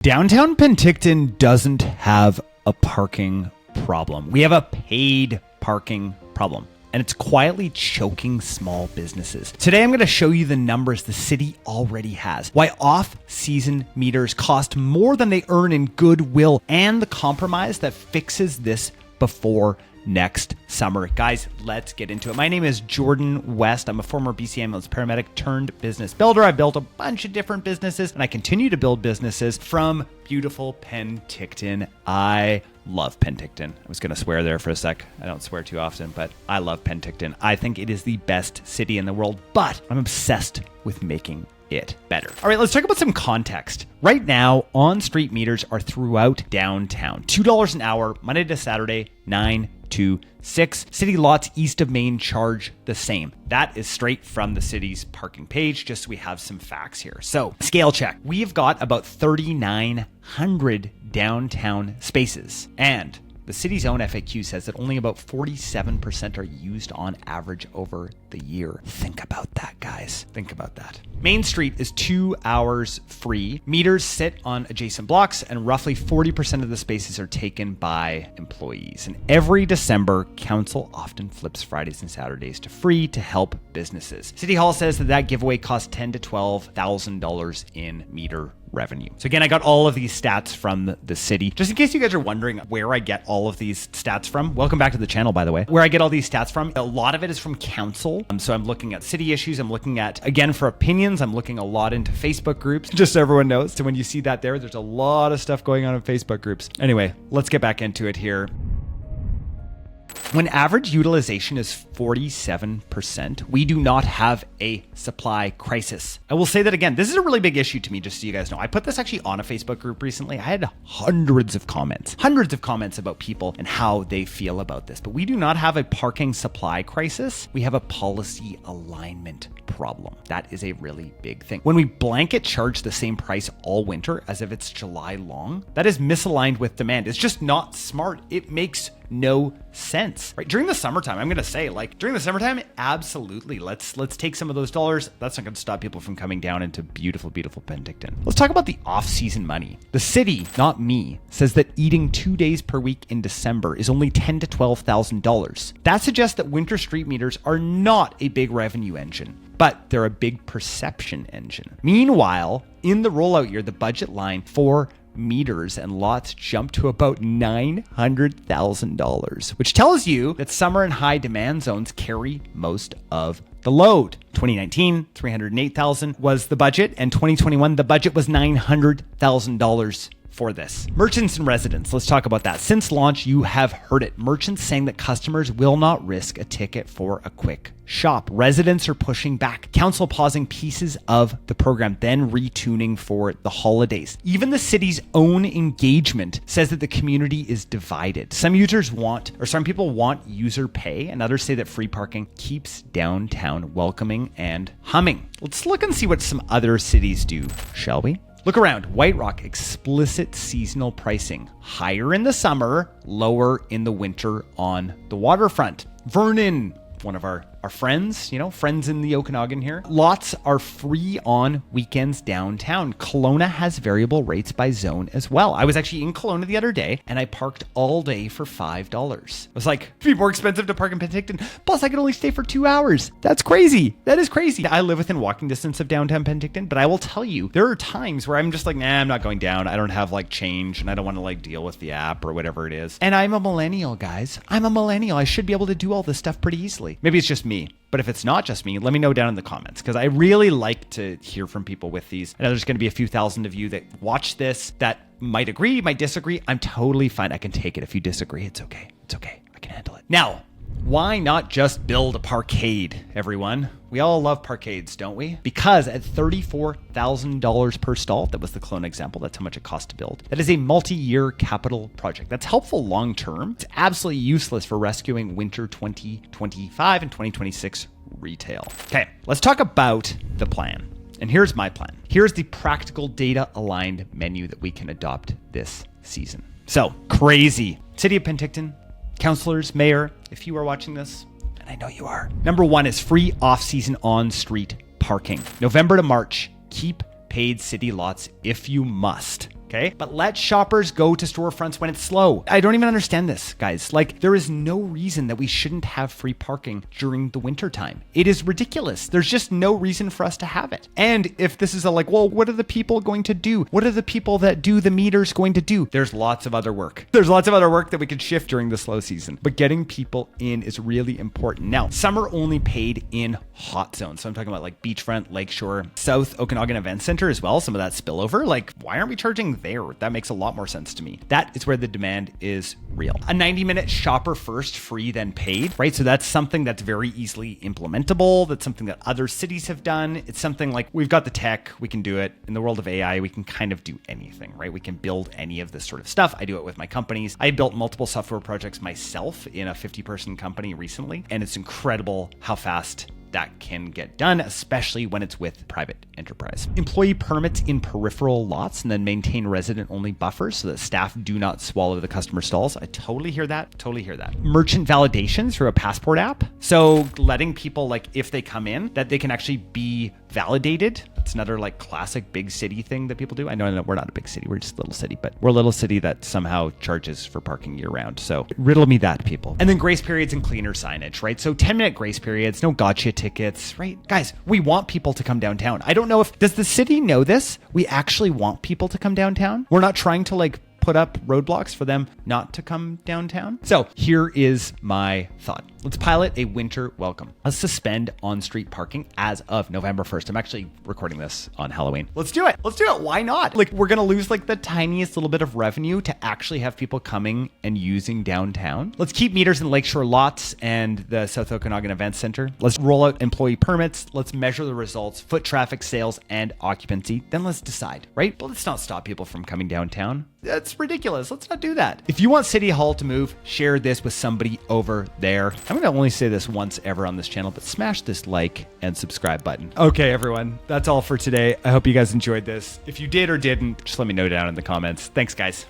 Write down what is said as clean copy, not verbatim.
Downtown Penticton doesn't have a parking problem. We have a paid parking problem, and it's quietly choking small businesses. Today, I'm going to show you the numbers the city already has, why off-season meters cost more than they earn in goodwill, and the compromise that fixes this before next summer. Guys, let's get into it. My name is Jordan West. I'm a former BC Ambulance Paramedic turned business builder. I built a bunch of different businesses, and I continue to build businesses from beautiful Penticton. I love Penticton. I was going to swear there for a sec. I don't swear too often, but I love Penticton. I think it is the best city in the world, but I'm obsessed with making it better. All right, let's talk about some context. Right now, on-street meters are throughout downtown. $2 an hour, Monday to Saturday, 9 to 6. City lots east of Main charge the same. That is straight from the city's parking page, just so we have some facts here. So, scale check. We've got about 3,900 downtown spaces, and the city's own FAQ says that only about 47% are used on average over the year. Think about that, guys. Think about that. Main Street is 2 hours free. Meters sit on adjacent blocks, and roughly 40% of the spaces are taken by employees. And every December, council often flips Fridays and Saturdays to free to help businesses. City Hall says that giveaway costs $10,000 to $12,000 in meter revenue. So again, I got all of these stats from the city. Just in case you guys are wondering where I get all of these stats from, welcome back to the channel, by the way. Where I get all these stats from, a lot of it is from council. So I'm looking at city issues. I'm looking at, again, for opinions, I'm looking a lot into Facebook groups, just so everyone knows. So when you see that there's a lot of stuff going on in Facebook groups. Anyway, let's get back into it here. When average utilization is 47%, we do not have a supply crisis. I will say that again, this is a really big issue to me, just so you guys know. I put this actually on a Facebook group recently. I had hundreds of comments about people and how they feel about this. But we do not have a parking supply crisis. We have a policy alignment problem. That is a really big thing. When we blanket charge the same price all winter as if it's July long, that is misaligned with demand. It's just not smart. It makes no sense, right? During the summertime, I'm going to say, during the summertime, absolutely. Let's take some of those dollars. That's not going to stop people from coming down into beautiful, beautiful Penticton. Let's talk about the off-season money. The city, not me, says that eating 2 days per week in December is only $10,000 to $12,000. That suggests that winter street meters are not a big revenue engine, but they're a big perception engine. Meanwhile, in the rollout year, the budget line for meters and lots jumped to about $900,000, which tells you that summer and high demand zones carry most of the load. 2019, $308,000 was the budget, and 2021, the budget was $900,000 for this. Merchants and residents, let's talk about that. Since launch, you have heard it. Merchants saying that customers will not risk a ticket for a quick shop. Residents are pushing back. Council pausing pieces of the program, then retuning for the holidays. Even the city's own engagement says that the community is divided. Some people want user pay, and others say that free parking keeps downtown welcoming and humming. Let's look and see what some other cities do, shall we? Look around. White Rock, explicit seasonal pricing. Higher in the summer, lower in the winter on the waterfront. Vernon, one of our friends, friends in the Okanagan here. Lots are free on weekends downtown. Kelowna has variable rates by zone as well. I was actually in Kelowna the other day, and I parked all day for $5. I was like, it'd be more expensive to park in Penticton. Plus, I could only stay for 2 hours. That's crazy. That is crazy. I live within walking distance of downtown Penticton, but I will tell you, there are times where I'm just like, nah, I'm not going down. I don't have change, and I don't want to deal with the app or whatever it is. And I'm a millennial, guys. I'm a millennial. I should be able to do all this stuff pretty easily. Maybe it's just me. But if it's not just me, let me know down in the comments, because I really like to hear from people with these. I know there's going to be a few thousand of you that watch this that might agree, might disagree. I'm totally fine. I can take it. If you disagree, it's okay. It's okay. I can handle it. Now, why not just build a parkade, everyone? We all love parkades, don't we? Because at $34,000 per stall, that was the Kelowna example, that's how much it cost to build. That is a multi-year capital project. That's helpful long-term. It's absolutely useless for rescuing winter 2025 and 2026 retail. Okay, let's talk about the plan. And here's my plan. Here's the practical data-aligned menu that we can adopt this season. So, crazy. City of Penticton, councilors, mayor, if you are watching this, and I know you are. Number 1 is free off-season on-street parking. November to March, keep paid city lots if you must. okay? But let shoppers go to storefronts when it's slow. I don't even understand this, guys. Like, there is no reason that we shouldn't have free parking during the winter time. It is ridiculous. There's just no reason for us to have it. And if this is well, what are the people going to do? What are the people that do the meters going to do? There's lots of other work. There's lots of other work that we could shift during the slow season, but getting people in is really important. Now, some are only paid in hot zones. So I'm talking about like beachfront, lakeshore, South Okanagan Event Center as well. Some of that spillover. Like, why aren't we charging there? That makes a lot more sense to me. That is where the demand is real. A 90-minute shopper first, free then paid, right? So that's something that's very easily implementable. That's something that other cities have done. It's something like we've got the tech, we can do it. In the world of AI, we can kind of do anything, right? We can build any of this sort of stuff. I do it with my companies. I built multiple software projects myself in a 50-person company recently, and it's incredible how fast that can get done, especially when it's with private enterprise. Employee permits in peripheral lots and then maintain resident-only buffers so that staff do not swallow the customer stalls. I totally hear that. Totally hear that. Merchant validation through a passport app. So letting people, like, if they come in, that they can actually be validated. It's another like classic big city thing that people do. I know we're not a big city. We're just a little city, but we're a little city that somehow charges for parking year round. So riddle me that, people. And then grace periods and cleaner signage, right? So 10-minute grace periods, no gotcha tickets, right? Guys, we want people to come downtown. I don't know does the city know this? We actually want people to come downtown. We're not trying to like put up roadblocks for them not to come downtown. So here is my thought. Let's pilot a winter welcome. Let's suspend on-street parking as of November 1st. I'm actually recording this on Halloween. Let's do it. Let's do it. Why not? Like, we're going to lose like the tiniest little bit of revenue to actually have people coming and using downtown. Let's keep meters in Lakeshore lots and the South Okanagan Event Center. Let's roll out employee permits. Let's measure the results, foot traffic, sales, and occupancy. Then let's decide, right? But let's not stop people from coming downtown. That's ridiculous. Let's not do that. If you want City Hall to move, share this with somebody over there. I'm going to only say this once ever on this channel, but smash this like and subscribe button. Okay, everyone, that's all for today. I hope you guys enjoyed this. If you did or didn't, just let me know down in the comments. Thanks, guys.